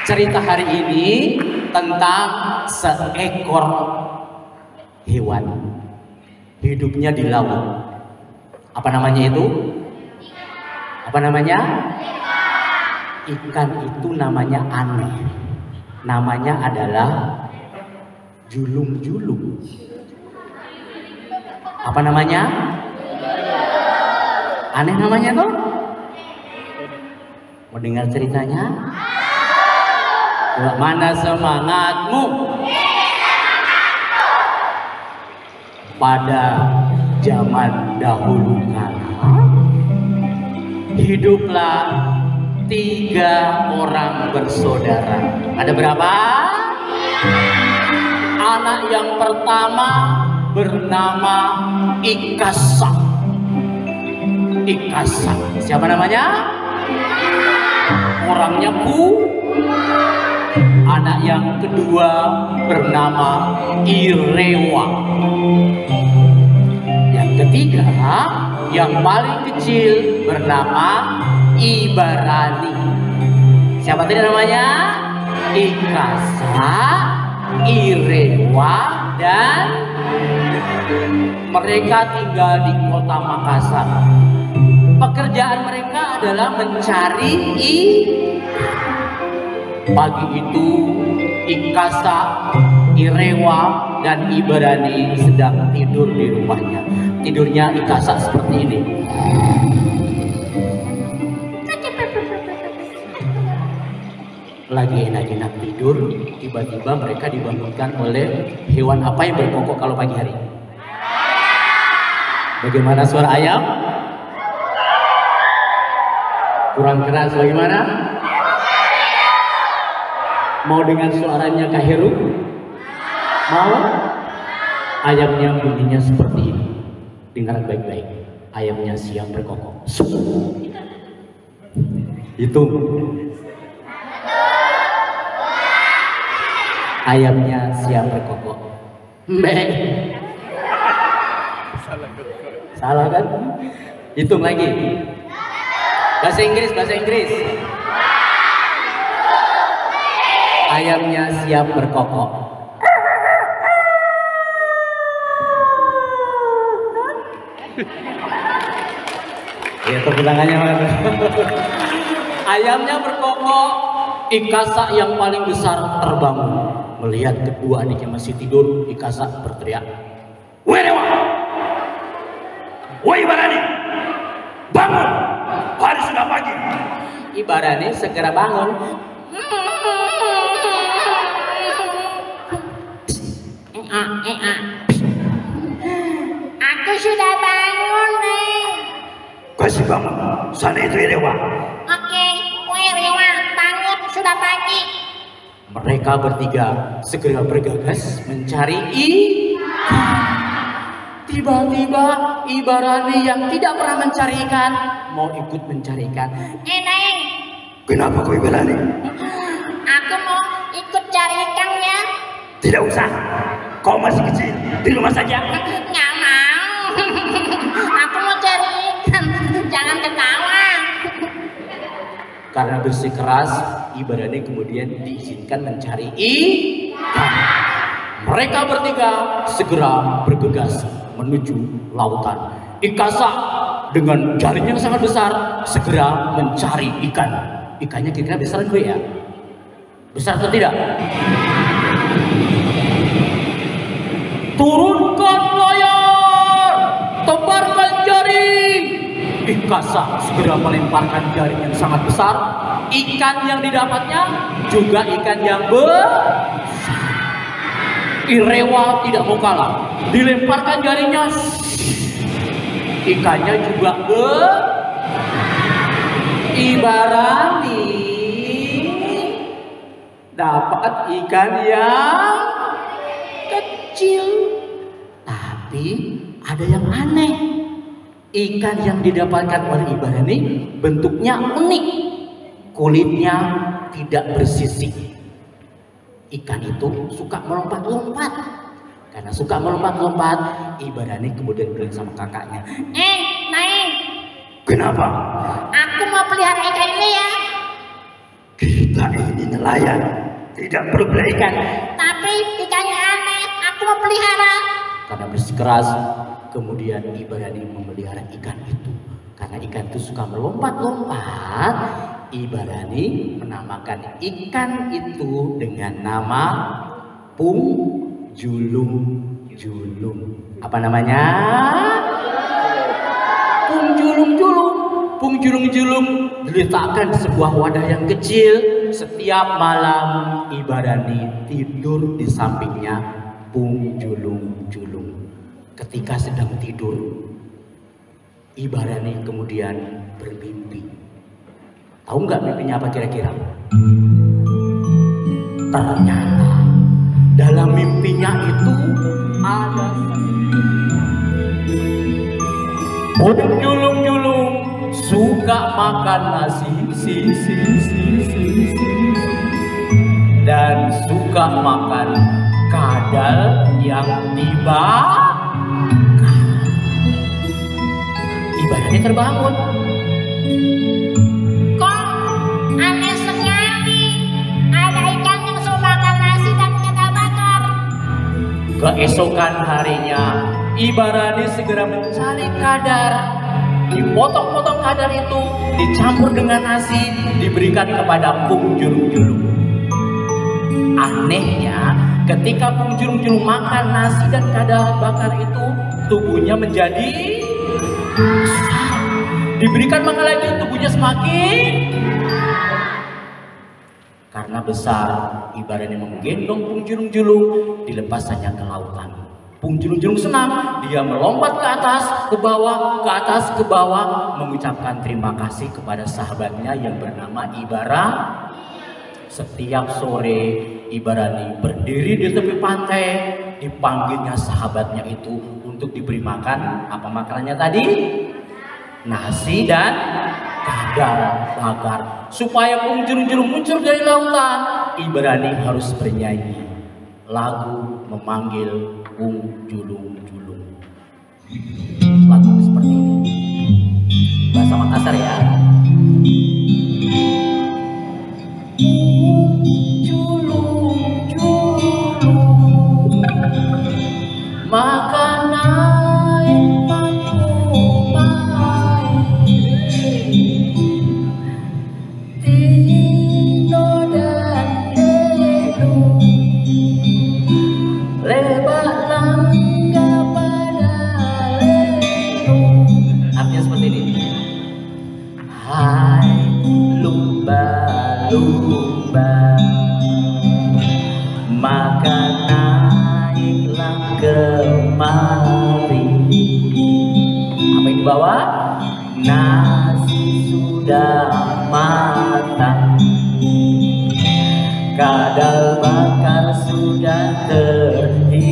Cerita hari ini tentang seekor hewan. Hidupnya di laut. Apa namanya itu? Apa namanya? Ikan itu namanya aneh. Namanya adalah julung-julung. Apa namanya? Aneh namanya tuh? Mau dengar ceritanya? Mana semangatmu? Pada zaman dahulu kala hiduplah 3 orang bersaudara. Ada berapa? Anak yang pertama bernama Ikasa. Ikasa. Siapa namanya? Orangnya Anak yang kedua bernama Irewa. Yang ketiga, yang paling kecil bernama Ibarani. Siapa tadi namanya? Ikasa, Irewa, dan mereka tinggal di kota Makassar. Pekerjaan mereka adalah mencari ikan. Pagi itu Ikasa, Irewa, dan Ibarani sedang tidur di rumahnya. Tidurnya Ikasa seperti ini. Lagi enak-enak tidur, tiba-tiba mereka dibangunkan oleh hewan apa yang berkokok kalau pagi hari? Bagaimana suara ayam? Kurang keras bagaimana? Mau dengan suaranya Kak Heru? Mau? Ayamnya bunyinya seperti ini. Dengar baik-baik. Ayamnya siap berkokok. Hitung. Ayamnya siap berkokok. Mbak. Salah kan? Hitung lagi. Bahasa Inggris. Ayamnya siap berkokok. Ya, tepuk tangannya mana? Ayamnya berkokok. Ikasa yang paling besar terbangun. Melihat kedua adiknya masih tidur, Ikasa berteriak, "Werewa! Woi Ibarani! Bangun! Hari sudah pagi." Ibarani segera bangun. Aku sudah bangun, Neng. Kasih bangun. Sana itu Irewa. Oke, Irewa, bangun, sudah pagi. Mereka bertiga segera bergegas mencari ikan. Tiba-tiba Ibarani yang tidak pernah mencari ikan mau ikut mencari ikan. Neng. Kenapa kau Ibarani? Aku mau ikut cari ikannya. Tidak usah. Kau masih kecil. Di rumah saja. Nggak mau. Aku mau cari ikan. Jangan ketawa. Karena bersikeras, Ibarani kemudian diizinkan mencari ikan. Mereka bertiga segera bergegas menuju lautan. Ikasa dengan jaring yang sangat besar segera mencari ikan. Ikannya kira-kira besar gue ya? Besar atau tidak? Turunkan layar, tebarkan jaring. Ikasa segera melemparkan jaring yang sangat besar. Ikan yang didapatnya juga ikan yang besar. Irewa tidak mau kalah. Dilemparkan jaringnya, ikannya juga Ibarani dapat ikan yang kecil. Tapi ada yang aneh. Ikan yang didapatkan oleh Ibarani bentuknya unik. Kulitnya tidak bersisik. Ikan itu suka melompat-lompat. Karena suka melompat-lompat, Ibarani kemudian bilang sama kakaknya, Naik. "Kenapa?" Aku mau pelihara ikan ini ya. Kita ini nelayan, tidak perlu beli ikan. Tapi ikannya aneh, aku mau pelihara. Karena bersikeras, kemudian Ibarani memelihara ikan itu. Karena ikan itu suka melompat-lompat, Ibarani menamakan ikan itu dengan nama Pung Julung Julung. Apa namanya? Pung Julung Julung. Pung Julung Julung diletakkan di sebuah wadah yang kecil. Setiap malam Ibarani tidur di sampingnya Pung Julung Julung. Ketika sedang tidur, Ibarani kemudian bermimpi. Tahu nggak mimpinya apa kira-kira? Ternyata dalam mimpinya itu ada Pung Julung Julung suka makan nasi dan suka makan kadal yang dibakar. Ibarani terbangun. Kok aneh sekali, ada ikan yang suka makan nasi dan kadal bakar. Keesokan harinya Ibarani segera mencari kadar. Dipotong-potong kadar itu, dicampur dengan nasi, diberikan kepada Pung Julung Julung. Anehnya, ketika Pung Julung Julung makan nasi dan kadal bakar itu, tubuhnya menjadi besar. Diberikan makan lagi, tubuhnya semakin. Karena besar, Ibarani menggendong Pung Julung Julung, dilepaskannya ke lautan. Pung Julung Julung senang, dia melompat ke atas, ke bawah, ke atas, ke bawah, mengucapkan terima kasih kepada sahabatnya yang bernama Ibarani. Setiap sore Ibarani berdiri di tepi pantai, dipanggilnya sahabatnya itu untuk diberi makan. Apa makanannya tadi? Nasi dan kadal bakar. Supaya Pung Julung Julung muncul dari lautan, Ibarani harus bernyanyi lagu memanggil Pung Julung Julung. Lagu seperti ini, bahasa Makassar ya. Pung Julung Julung, makan naik pakumai, Tino dan Edu, lebak langga pada ledu. Artinya seperti ini. Hai lumba-lumba, maka naiklah kemari. Apa yang dibawa? Nasi sudah matang, kadal bakar sudah terhidang.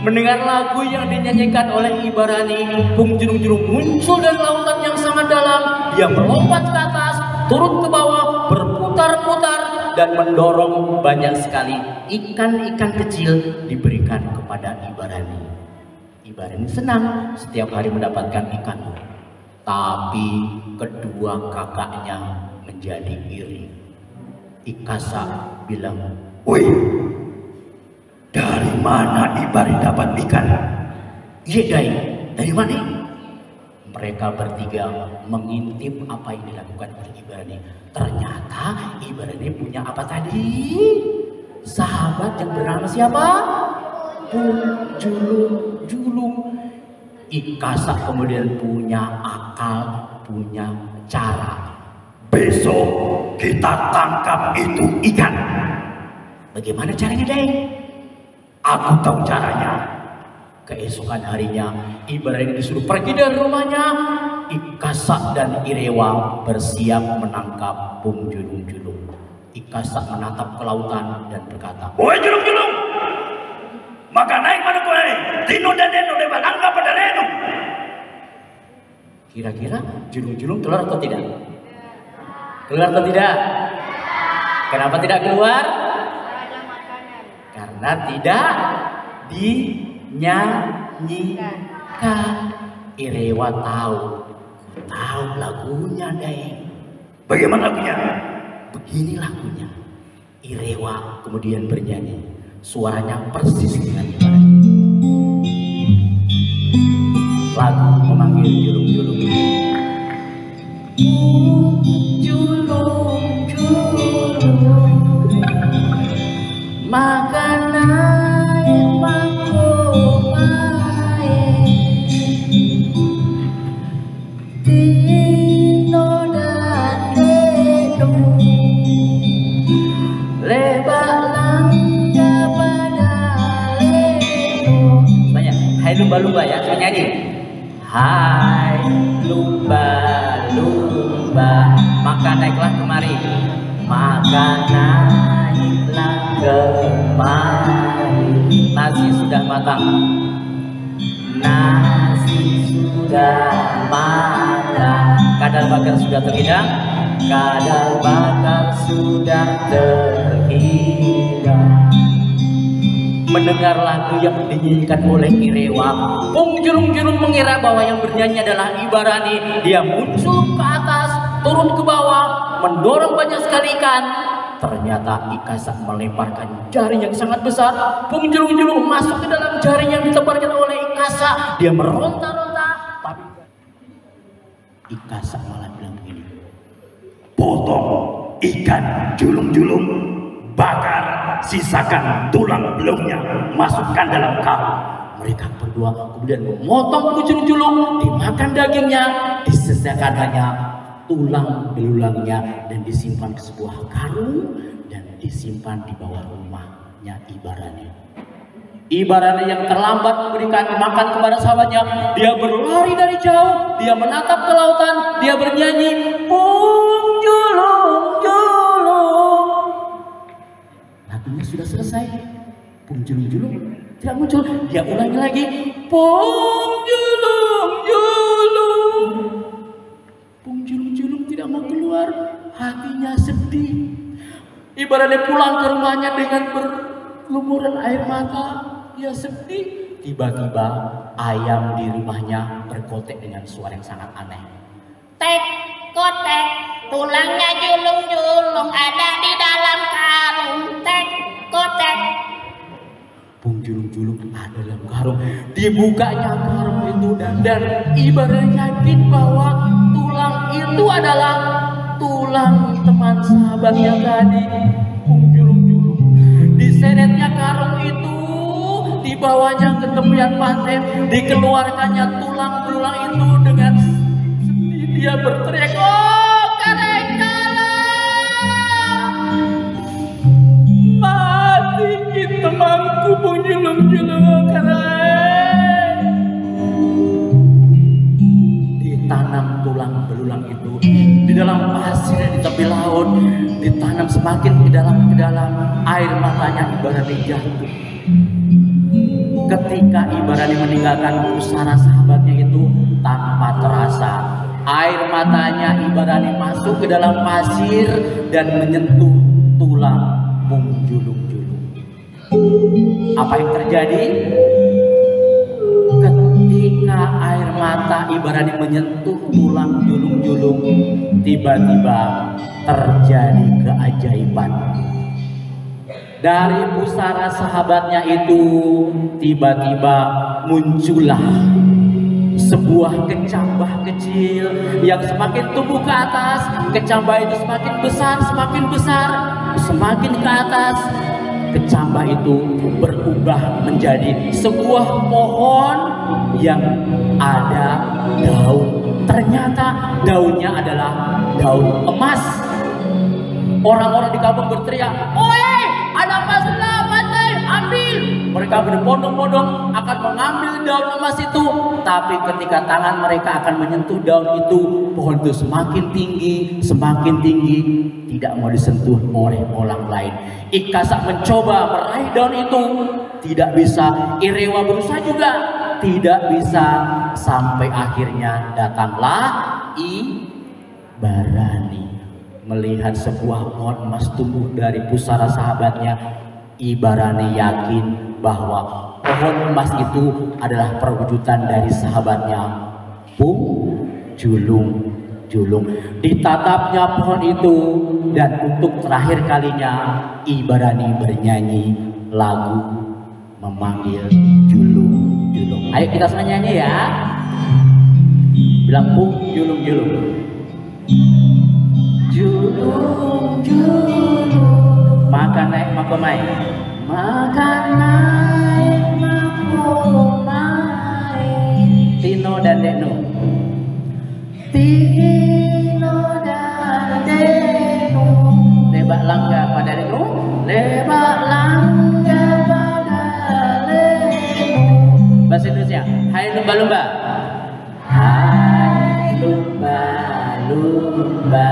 Mendengar lagu yang dinyanyikan oleh Ibarani, Pung Julung Julung muncul dari lautan yang sangat dalam. Dia melompat ke atas, turun ke bawah, berputar-putar, dan mendorong banyak sekali ikan-ikan kecil diberikan kepada Ibarani. Ibarani senang setiap hari mendapatkan ikan. Tapi kedua kakaknya menjadi iri. Ikasa bilang, Woi, dari mana Ibarani dapat ikan? "Iya Dai, dari mana?" Mereka bertiga mengintip apa yang dilakukan oleh Ibarani. Ternyata Ibarani punya apa tadi? Sahabat yang bernama siapa? Pung Julung Julung. Ikasa kemudian punya akal, punya cara. Besok kita tangkap itu ikan. Bagaimana caranya, Dai? Aku tahu caranya. Keesokan harinya, Ibarani disuruh pergi dari rumahnya. Ikasa dan Irewa bersiap menangkap Pung Julung Julung. Ikasa menatap ke lautan dan berkata, Woi Julung Julung, maka naik mana kau naik? Tino dan Deno lebat langga pada lenu. kira-kira Julung Julung keluar atau tidak? Keluar atau tidak? Kenapa tidak keluar? Karena tidak dinyanyikan. Irewa tahu lagunya, Dai. Bagaimana lagunya? Begini lagunya. Irewa kemudian bernyanyi. Suaranya persis dengan Ibarani. Lagu memanggil julung-julung. Julung-julung makan air makomae Tino dan Dedo lebak langga pada leno. Banyak. Hai lumba-lumba ya, saya nyanyi. Hai lumba-lumba, maka naiklah kemari, maka naiklah kemari. Nasi sudah matang, nasi sudah matang. Kadal bakar sudah terhidang, kadal bakar sudah terhidang. Mendengar lagu yang dinyanyikan oleh Irewa, Pung Julung-julung mengira bahwa yang bernyanyi adalah Ibarani. Dia muncul ke atas, turun ke bawah, mendorong banyak sekali ikan. Ternyata Ikasa melemparkan jaring yang sangat besar. Pung Julung-julung masuk ke dalam jaring yang ditebarkan oleh Ikasa. Dia meronta-ronta, tapi Ikasa malah bilang begini, Potong ikan julung-julung, bakar, sisakan tulang beluknya, masukkan dalam karung. mereka berdua kemudian memotong julung-julung, dimakan dagingnya, disisakan hanya tulang belulangnya dan disimpan ke sebuah karung dan disimpan di bawah rumahnya Ibarani. Ibarani yang terlambat memberikan makan kepada sahabatnya, dia berlari dari jauh, dia menatap ke lautan, dia bernyanyi, Pung julung julung. Lagunya sudah selesai, Pung julung julung tidak muncul, dia ulangi lagi, Pung julung julung. Pung julung julung tidak mau keluar, hatinya sedih. Ibarani pulang ke rumahnya dengan berlumuran air mata. Dia sedih. Tiba-tiba ayam di rumahnya berkotek dengan suara yang sangat aneh. Tek, kotek, tulangnya julung-julung ada di dalam karung. Tek, kotek. Pung julung-julung ada dalam karung. Dibukanya karung itu dan Ibarani yakin bahwa tulang itu adalah tulang teman sahabatnya tadi. Pung julung-julung diseretnya karung itu, dibawanya ke tepian pantai, dikeluarkannya tulang belulang itu dengan sedih. Dia berteriak, oh kadangkala mati temanku Pung julung-julung karang. Ditanam tulang belulang itu di dalam pasir di tepi laut, ditanam semakin ke dalam air matanya Ibarani jatuh. Ketika Ibarani meninggalkan pusara sahabatnya itu, tanpa terasa air matanya Ibarani masuk ke dalam pasir dan menyentuh tulang Pung julung-julung. Apa yang terjadi? Ketika air mata Ibarani menyentuh tulang julung-julung, tiba-tiba terjadi keajaiban. Dari pusara sahabatnya itu tiba-tiba muncullah sebuah kecambah kecil yang semakin tumbuh ke atas. Kecambah itu semakin besar, semakin ke atas. Kecambah itu berubah menjadi sebuah pohon yang ada daun. Ternyata daunnya adalah daun emas. Orang-orang di kampung berteriak, "Oi, ada emas selamat, ambil!" Mereka berbondong-bondong akan mengambil daun emas itu. Tapi ketika tangan mereka akan menyentuh daun itu, pohon itu semakin tinggi, tidak mau disentuh oleh orang lain. Ikasa mencoba meraih daun itu, tidak bisa. Irewa berusaha juga, tidak bisa. Sampai akhirnya datanglah Ibarani. Melihat sebuah pohon emas tumbuh dari pusara sahabatnya, Ibarani yakin bahwa pohon emas itu adalah perwujudan dari sahabatnya Pung julung-julung. julung. Ditatapnya pohon itu, dan untuk terakhir kalinya Ibarani bernyanyi lagu memanggil julung. Ayo kita semua nyanyi ya. Bilang pung julung. Julung, makan naik makomai. Makan naik makomai. Tino dan Deno. Tino dan Deno. Lebak langga pada Deno. Lebak langga pada Deno. Bahasa Indonesia. Hai lumba-lumba. Hai lumba-lumba.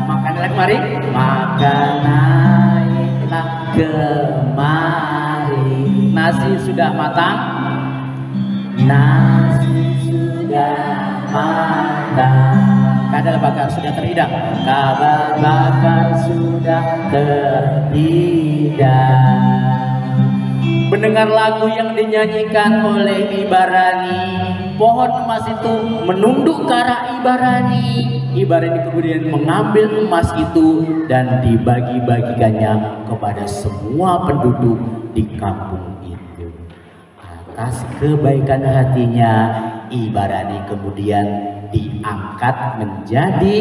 Makan naik mari. Makan naiklah kemari. Nasi sudah matang. Nasi sudah matang. Kadal bakar sudah terhidang. Kadal bakar sudah terhidang. Mendengar lagu yang dinyanyikan oleh Ibarani, pohon emas itu menunduk ke arah Ibarani. Ibarani kemudian mengambil emas itu dan dibagi-bagikannya kepada semua penduduk di kampung itu. Atas kebaikan hatinya, Ibarani kemudian diangkat menjadi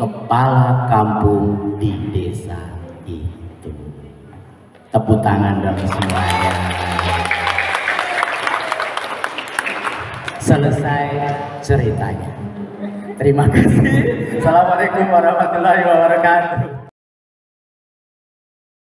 kepala kampung di desa itu. Tepuk tangan dong semuanya. Selesai ceritanya. Terima kasih. Assalamualaikum warahmatullahi wabarakatuh.